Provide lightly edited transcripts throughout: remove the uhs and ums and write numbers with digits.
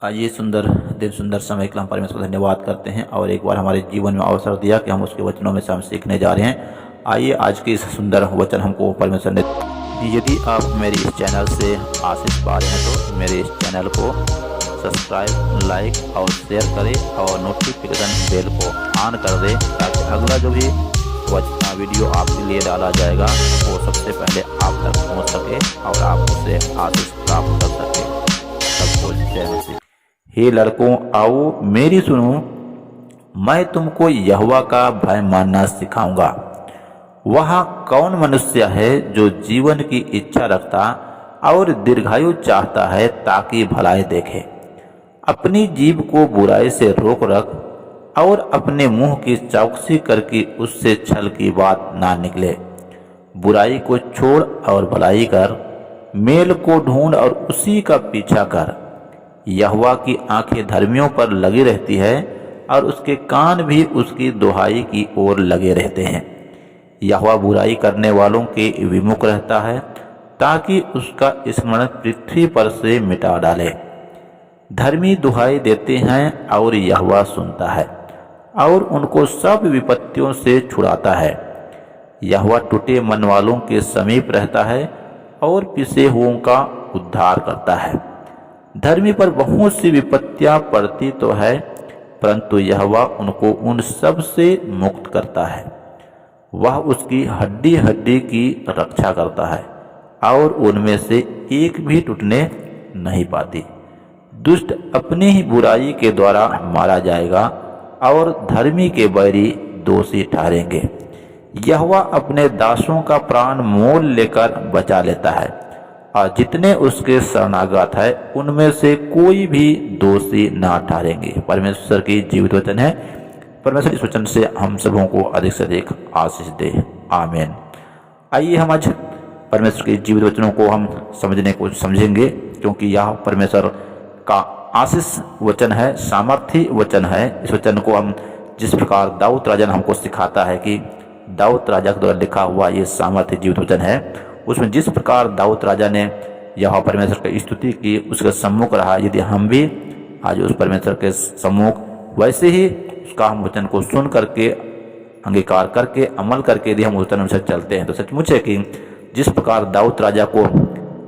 आइए सुंदर दिन सुंदर समय के लिए हम परमेश्वर को धन्यवाद करते हैं और एक बार हमारे जीवन में अवसर दिया कि हम उसके वचनों में से हम सीखने जा रहे हैं। आइए आज के इस सुंदर वचन हमको परमेश्वर ने। यदि आप मेरे इस चैनल से आशीष पा रहे हैं तो मेरे इस चैनल को सब्सक्राइब, लाइक और शेयर करें और नोटिफिकेशन बेल को ऑन कर दें ताकि अगला जो भी वीडियो आपके लिए डाला जाएगा वो सबसे पहले आप तक पहुँच सके और आप उससे आशीष प्राप्त कर सकें। सबको जय मसीह। हे लड़कों, आओ मेरी सुनो, मैं तुमको यहोवा का भय मानना सिखाऊंगा। वह कौन मनुष्य है जो जीवन की इच्छा रखता और दीर्घायु चाहता है ताकि भलाई देखे। अपनी जीभ को बुराई से रोक रख और अपने मुंह की चौकसी करके उससे छल की बात ना निकले। बुराई को छोड़ और भलाई कर, मेल को ढूंढ और उसी का पीछा कर। यहोवा की आंखें धर्मियों पर लगी रहती है और उसके कान भी उसकी दुहाई की ओर लगे रहते हैं। यहोवा बुराई करने वालों के विमुख रहता है ताकि उसका स्मरण पृथ्वी पर से मिटा डाले। धर्मी दुहाई देते हैं और यहोवा सुनता है और उनको सब विपत्तियों से छुड़ाता है। यहोवा टूटे मन वालों के समीप रहता है और पिसे हुओं का उद्धार करता है। धर्मी पर बहुत सी विपत्तियां पड़ती तो है, परंतु यहोवा उनको उन सब से मुक्त करता है। वह उसकी हड्डी हड्डी की रक्षा करता है और उनमें से एक भी टूटने नहीं पाती। दुष्ट अपनी ही बुराई के द्वारा मारा जाएगा और धर्मी के बैरी दोषी ठहरेंगे। यहोवा अपने दासों का प्राण मोल लेकर बचा लेता है और जितने उसके शरणागत है उनमें से कोई भी दोषी ना ठहरेंगे। परमेश्वर की जीवित वचन है। परमेश्वर इस वचन से हम सबों को अधिक से अधिक आशीष दे। आमीन। आइए हम आज परमेश्वर के जीवित वचनों को हम समझने को समझेंगे, क्योंकि यह परमेश्वर का आशीष वचन है, सामर्थी वचन है। इस वचन को हम जिस प्रकार दाऊद राजा ने हमको सिखाता है कि दाऊद राजा के द्वारा लिखा हुआ ये सामर्थी जीवित वचन है, उसमें जिस प्रकार दाऊद राजा ने यह परमेश्वर की स्तुति की, उसके सम्मुख रहा, यदि हम भी आज उस परमेश्वर के सम्मुख वैसे ही उसका हम वचन को सुन करके अंगीकार करके अमल करके यदि हम वचन अनुसार चलते हैं तो सचमुच है कि जिस प्रकार दाऊद राजा को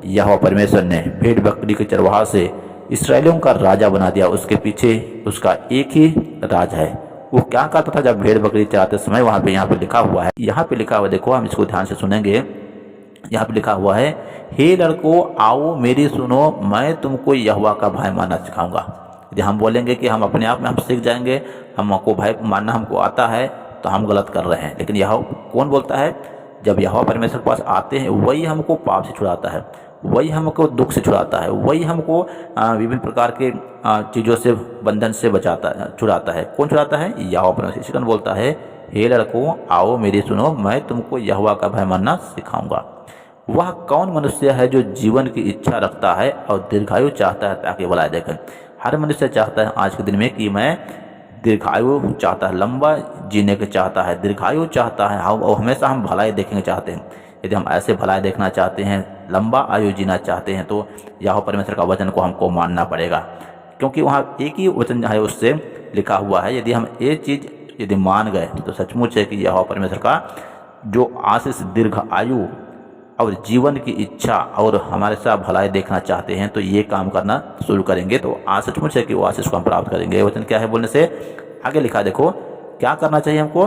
यह परमेश्वर ने भेड़ बकरी के चरवाहा से इसराइलियों का राजा बना दिया, उसके पीछे उसका एक ही राज है। वो क्या करता था जब भेड़ बकरी चराते समय? यहाँ पे लिखा हुआ है, देखो हम इसको ध्यान से सुनेंगे। यहाँ पे लिखा हुआ है, हे लड़कों आओ मेरी सुनो, मैं तुमको यहोवा का भय मानना सिखाऊंगा। यदि हम बोलेंगे कि हम अपने आप में हम सीख जाएंगे, हमको भय मानना हमको आता है, तो हम गलत कर रहे हैं। लेकिन यह कौन बोलता है? जब यहोवा परमेश्वर के पास आते हैं वही हमको पाप से छुड़ाता है, वही हमको दुख से छुड़ाता है, वही हमको विभिन्न प्रकार के चीज़ों से बंधन से छुड़ाता है। कौन छुड़ाता है? यहोवा परमेश्वर। इसी कारण बोलता है, हे लड़कों आओ मेरी सुनो, मैं तुमको यहोवा का भय मानना सिखाऊंगा। वह कौन मनुष्य है जो जीवन की इच्छा रखता है और दीर्घायु चाहता है ताकि भलाई देखे। हर मनुष्य चाहता है आज के दिन में कि मैं दीर्घायु चाहता है, लंबा जीने के चाहता है, दीर्घायु चाहता है, और हमेशा हम भलाई देखने चाहते हैं। यदि हम ऐसे भलाई देखना चाहते हैं, लंबा आयु जीना चाहते हैं, तो यहोवा परमेश्वर का वचन को हमको मानना पड़ेगा, क्योंकि वहाँ एक ही वचन है उससे लिखा हुआ है। यदि हम ये चीज़ यदि मान गए तो सचमुच है कि यहोवा परमेश्वर का जो आशीष दीर्घ आयु और जीवन की इच्छा और हमारे साथ भलाई देखना चाहते हैं तो ये काम करना शुरू करेंगे, तो आज सचमुच है कि वो आशीष को हम प्राप्त करेंगे। वचन क्या है बोलने से आगे लिखा, देखो क्या करना चाहिए हमको?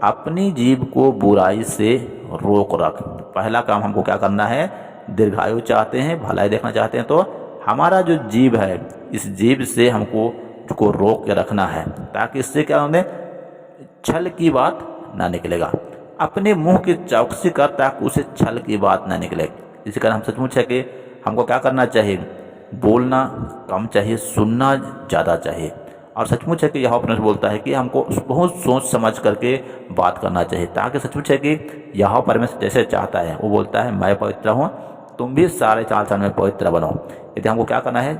अपनी जीभ को बुराई से रोक रख। पहला काम हमको क्या करना है? दीर्घायु चाहते हैं, भलाई देखना चाहते हैं, तो हमारा जो जीभ है इस जीभ से हमको रोक के रखना है, ताकि इससे क्या होने छल की बात ना निकलेगा। अपने मुंह की चौकसी कर ताकि उसे छल की बात ना निकले। इसी कारण हम सचमुच है कि हमको क्या करना चाहिए? बोलना कम चाहिए, सुनना ज़्यादा चाहिए। और सचमुच है कि यहोवा परमेश्वर बोलता है कि हमको बहुत सोच समझ करके बात करना चाहिए, ताकि सचमुच है कि यहोवा परमेश्वर जैसे चाहता है, वो बोलता है मैं पवित्र हूँ, तुम भी सारे चाल चलन में पवित्र बनो। यदि हमको क्या करना है?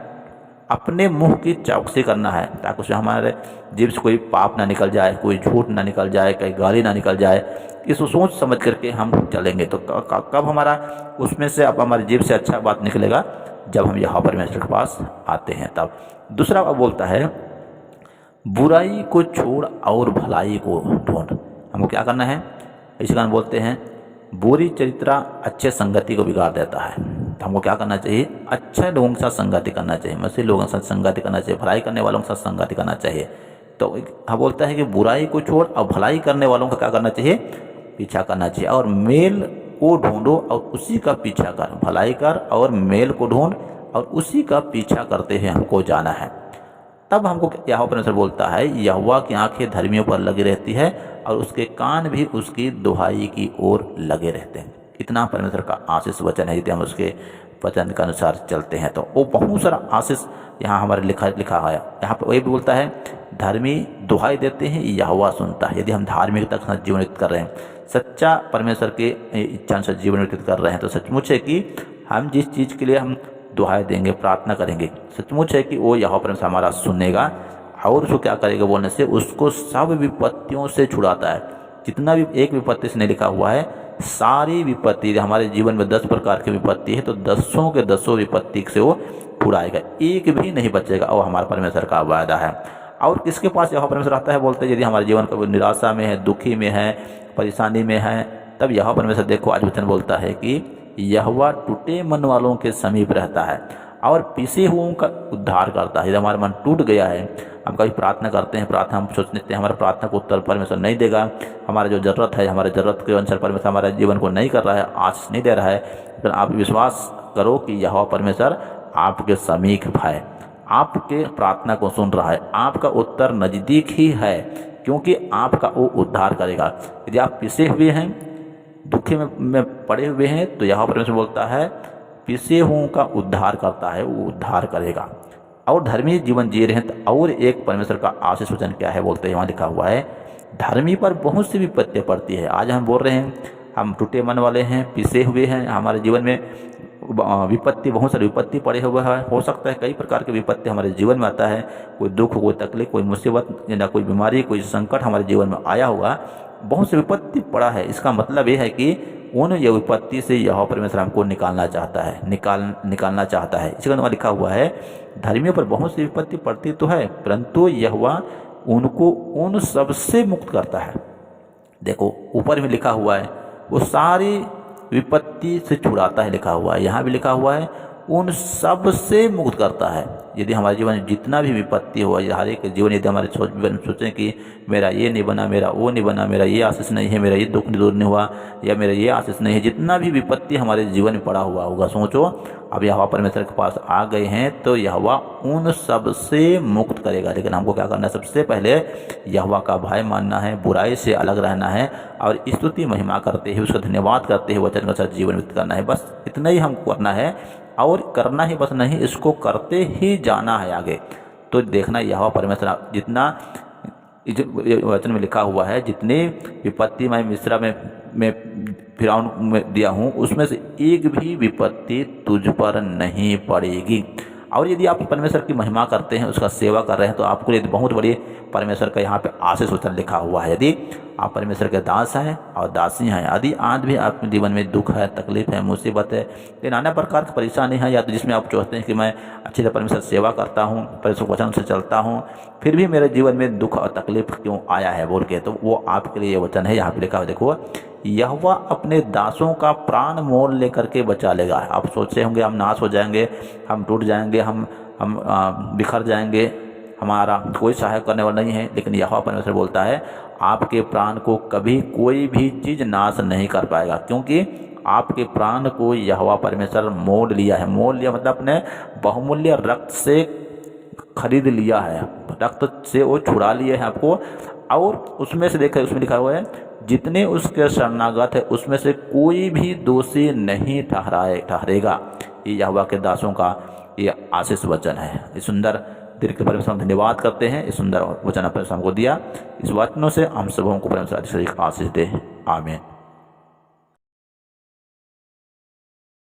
अपने मुंह की चौकसी करना है, ताकि उसमें हमारे जीभ से कोई पाप ना निकल जाए, कोई झूठ ना निकल जाए, कहीं गाली ना निकल जाए। इसको सोच समझ करके हम चलेंगे तो कब हमारा उसमें से अब हमारी जीभ से अच्छा बात निकलेगा? जब हम यहोवा परमेश्वर के पास आते हैं तब। दूसरा वह बोलता है बुराई को छोड़ और भलाई को ढूंढ। हमको क्या करना है? इसी कारण बोलते हैं बुरी चरित्रा अच्छे संगति को बिगाड़ देता है। तो हमको क्या करना चाहिए? अच्छे लोगों के साथ संगति करना चाहिए, मसीह लोगों के साथ संगति करना चाहिए, भलाई करने वालों के साथ संगति करना चाहिए। तो हम बोलता है कि बुराई को छोड़ और भलाई करने वालों का क्या करना चाहिए? पीछा करना चाहिए। और मेल को ढूंढो और उसी का पीछा कर। भलाई कर और मेल को ढूंढ और उसी का पीछा करते हुए हमको जाना है। तब हमको यहोवा परमेश्वर बोलता है यहोवा की आंखें धर्मियों पर लगी रहती है और उसके कान भी उसकी दुहाई की ओर लगे रहते हैं। इतना परमेश्वर का आशीष वचन है। यदि हम उसके वचन के अनुसार चलते हैं तो वो बहुत सारा आशीष यहाँ हमारे लिखा है। यहाँ पर वही बोलता है धर्मी दुहाई देते हैं, यहोवा सुनता है। यदि हम धार्मिकता के साथ जीवन व्यतीत कर रहे हैं, सच्चा परमेश्वर के इच्छा अनुसार जीवन व्यतीत कर रहे हैं, तो सचमुच है कि हम जिस चीज़ के लिए हम दुहाई देंगे, प्रार्थना करेंगे, सचमुच है कि वो यहोवा परमेश्वर हमारा सुनेगा और उसको क्या करेगा? बोलने से उसको सब विपत्तियों से छुड़ाता है। जितना भी एक विपत्ति से नहीं लिखा हुआ है, सारी विपत्ति हमारे जीवन में 10 प्रकार की विपत्ति है तो 10 के 10 विपत्ति से वो छुड़ाएगा, एक भी नहीं बचेगा। और हमारा परमेश्वर का वायदा है। और किसके पास यहोवा परमेश्वर आता है? बोलते हैं यदि हमारे जीवन का निराशा में है, दुखी में है, परेशानी में है, तब यहोवा परमेश्वर देखो आज वचन बोलता है कि यहोवा टूटे मन वालों के समीप रहता है और पिसे हुओं का उद्धार करता है। यदि हमारा मन टूट गया है, हम कभी प्रार्थना करते हैं, प्रार्थना हम सोचते हैं हमारा प्रार्थना को उत्तर परमेश्वर नहीं देगा, हमारा जो ज़रूरत है, हमारे ज़रूरत के अनुसार परमेश्वर हमारे जीवन को नहीं कर रहा है, आशीष नहीं दे रहा है, तो आप विश्वास करो कि यहोवा परमेश्वर आपके समीप है, आपके प्रार्थना को सुन रहा है, आपका उत्तर नज़दीक ही है, क्योंकि आपका वो उद्धार करेगा। यदि आप पिसे हुए हैं, दुखी में पड़े हुए हैं, तो यहोवा परमेश्वर बोलता है पिसे हुओं का उद्धार करता है, वो उद्धार करेगा। और धर्मी जीवन जी रहे हैं तो और एक परमेश्वर का आशीष वचन क्या है? बोलते हैं वहाँ लिखा हुआ है धर्मी पर बहुत सी विपत्तियाँ पड़ती है। आज हम बोल रहे हैं हम टूटे मन वाले हैं, पिसे हुए हैं, हमारे जीवन में विपत्ति, बहुत सारी विपत्ति पड़े हुए है। हो सकता है कई प्रकार की विपत्ति हमारे जीवन में आता है, कोई दुख, कोई तकलीफ, कोई मुसीबत या कोई बीमारी, कोई संकट हमारे जीवन में आया होगा, बहुत सी विपत्ति पड़ा है। इसका मतलब ये है कि उन ये विपत्ति से यहोवा परमेश्वर हमको निकालना चाहता है, निकालना चाहता है। इसी कारण लिखा हुआ है धर्मियों पर बहुत सी विपत्ति पड़ती तो है, परंतु यहोवा उनको उन सब से मुक्त करता है। देखो ऊपर में लिखा हुआ है वो सारी विपत्ति से छुड़ाता है, लिखा हुआ है। यहाँ भी लिखा हुआ है उन सब से मुक्त करता है। यदि हमारे जीवन में जितना भी विपत्ति हो, हर एक जीवन, यदि हमारे जीवन में सोचें कि मेरा ये नहीं बना, मेरा वो नहीं बना, मेरा ये आशीष नहीं है, मेरा ये दुख दूर नहीं हुआ, या मेरा ये आशीष नहीं है, जितना भी विपत्ति हमारे जीवन में पड़ा हुआ होगा, सोचो अब यहोवा परमेश्वर के पास आ गए हैं तो यहोवा उन सब से मुक्त करेगा। लेकिन हमको क्या करना है? सबसे पहले यहोवा का भय मानना है, बुराई से अलग रहना है और स्तुति महिमा करते हुए, उसका धन्यवाद करते हुए वचन के साथ जीवन व्यतीत करना है। बस इतना ही हमको करना है, और करना ही बस नहीं, इसको करते ही जाना है आगे। तो देखना यहोवा परमेश्वर जितना वचन में लिखा हुआ है, जितनी विपत्ति मैं मिस्र में फिरौन में दिया हूँ, उसमें से एक भी विपत्ति तुझ पर नहीं पड़ेगी। और यदि आप परमेश्वर की महिमा करते हैं, उसका सेवा कर रहे हैं, तो आपको लिए बहुत बड़ी परमेश्वर का यहाँ पे आशीष वचन लिखा हुआ है। यदि आप परमेश्वर के दास हैं और दासी हैं, यदि आज भी आपके जीवन में दुख है, तकलीफ है, मुसीबत है, या नाना प्रकार की परेशानी है, या तो जिसमें आप चाहते हैं कि मैं अच्छी तरह परमेश्वर सेवा करता हूँ, परमेश्वर वचन से चलता हूँ, फिर भी मेरे जीवन में दुख और तकलीफ क्यों आया है बोल के, तो वो आपके लिए ये वचन है। यहाँ पे लिखा हुआ देखो यहोवा अपने दासों का प्राण मोल लेकर के बचा लेगा। आप सोचते होंगे हम नाश हो जाएंगे, हम टूट जाएंगे, हम बिखर जाएंगे, हमारा कोई सहायक करने वाला नहीं है, लेकिन यहोवा परमेश्वर बोलता है आपके प्राण को कभी कोई भी चीज़ नाश नहीं कर पाएगा, क्योंकि आपके प्राण को यहोवा परमेश्वर मोल लिया है। मोल लिया मतलब अपने बहुमूल्य रक्त से खरीद लिया है, रक्त से वो छुड़ा लिए है आपको। और उसमें से देखा, उसमें लिखा हुआ है जितने उसके शरणागत है उसमें से कोई भी दोषी नहीं ठहरेगा। ये यहोवा के दासों का ये आशीष वचन है। इस सुंदर दीर्घ परमेश्वर धन्यवाद करते हैं, इस सुंदर वचन परमेश्वर हमको दिया। इस वचनों से हम सबों को परमेश्वर आशीष दे। आमीन।